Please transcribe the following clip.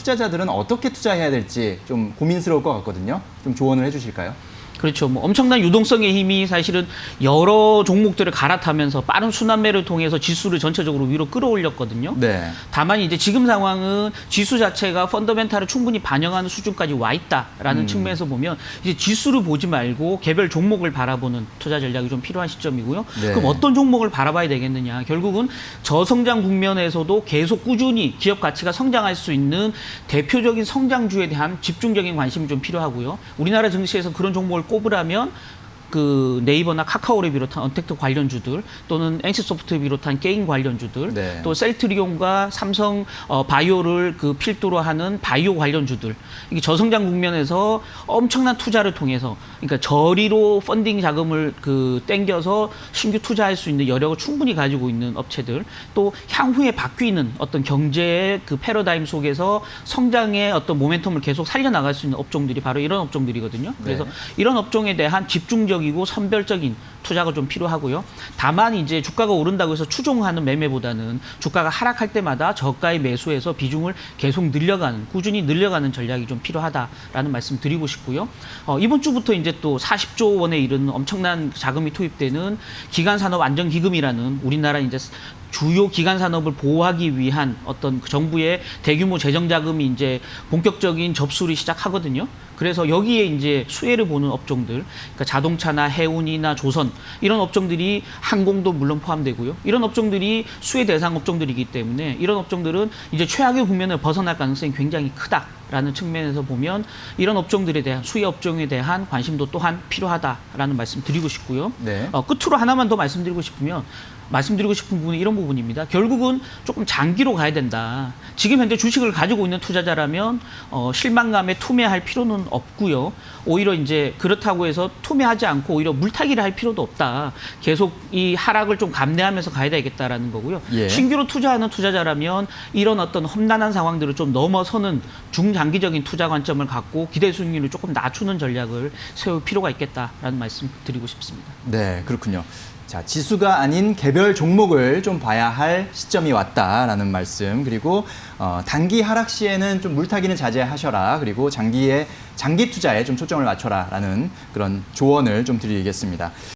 투자자들은 어떻게 투자해야 될지 좀 고민스러울 것 같거든요. 좀 조언을 해주실까요? 그렇죠. 뭐 엄청난 유동성의 힘이 사실은 여러 종목들을 갈아타면서 빠른 순환매를 통해서 지수를 전체적으로 위로 끌어올렸거든요. 네. 다만 이제 지금 상황은 지수 자체가 펀더멘탈을 충분히 반영하는 수준까지 와 있다라는 측면에서 보면 이제 지수를 보지 말고 개별 종목을 바라보는 투자 전략이 좀 필요한 시점이고요. 네. 그럼 어떤 종목을 바라봐야 되겠느냐? 결국은 저성장 국면에서도 계속 꾸준히 기업 가치가 성장할 수 있는 대표적인 성장주에 대한 집중적인 관심이 좀 필요하고요. 우리나라 증시에서 그런 종목을 꼽으라면 그 네이버나 카카오를 비롯한 언택트 관련주들 또는 NC소프트 비롯한 게임 관련주들 네. 또 셀트리온과 삼성 바이오를 그 필두로 하는 바이오 관련주들 이게 저성장 국면에서 엄청난 투자를 통해서 그러니까 저리로 펀딩 자금을 그 땡겨서 신규 투자할 수 있는 여력을 충분히 가지고 있는 업체들 또 향후에 바뀌는 어떤 경제의 그 패러다임 속에서 성장의 어떤 모멘텀을 계속 살려나갈 수 있는 업종들이 바로 이런 업종들이거든요. 그래서 네. 이런 업종에 대한 집중적이고 선별적인 투자가 좀 필요하고요. 다만 이제 주가가 오른다고 해서 추종하는 매매보다는 주가가 하락할 때마다 저가의 매수해서 비중을 계속 늘려가는 꾸준히 늘려가는 전략이 좀 필요하다라는 말씀 드리고 싶고요. 이번 주부터 이제 또 40조 원에 이르는 엄청난 자금이 투입되는 기간산업안정기금이라는 우리나라 이제 주요 기간 산업을 보호하기 위한 어떤 정부의 대규모 재정 자금이 이제 본격적인 접수를 시작하거든요. 그래서 여기에 이제 수혜를 보는 업종들, 그러니까 자동차나 해운이나 조선 이런 업종들이 항공도 물론 포함되고요. 이런 업종들이 수혜 대상 업종들이기 때문에 이런 업종들은 이제 최악의 국면을 벗어날 가능성이 굉장히 크다라는 측면에서 보면 이런 업종들에 대한 수혜 업종에 대한 관심도 또한 필요하다라는 말씀 드리고 싶고요. 네. 끝으로 하나만 더 말씀드리고 싶은 부분이 이런 부분입니다. 결국은 조금 장기로 가야 된다. 지금 현재 주식을 가지고 있는 투자자라면 실망감에 투매할 필요는 없고요. 오히려 이제 그렇다고 해서 투매하지 않고 오히려 물타기를 할 필요도 없다. 계속 이 하락을 좀 감내하면서 가야 되겠다라는 거고요. 예. 신규로 투자하는 투자자라면 이런 어떤 험난한 상황들을 좀 넘어서는 중장기적인 투자 관점을 갖고 기대 수익률을 조금 낮추는 전략을 세울 필요가 있겠다라는 말씀 드리고 싶습니다. 네, 그렇군요. 자, 지수가 아닌 개별 종목을 좀 봐야 할 시점이 왔다라는 말씀. 그리고 단기 하락 시에는 좀 물타기는 자제하셔라. 그리고 장기 투자에 좀 초점을 맞춰라라는 그런 조언을 좀 드리겠습니다.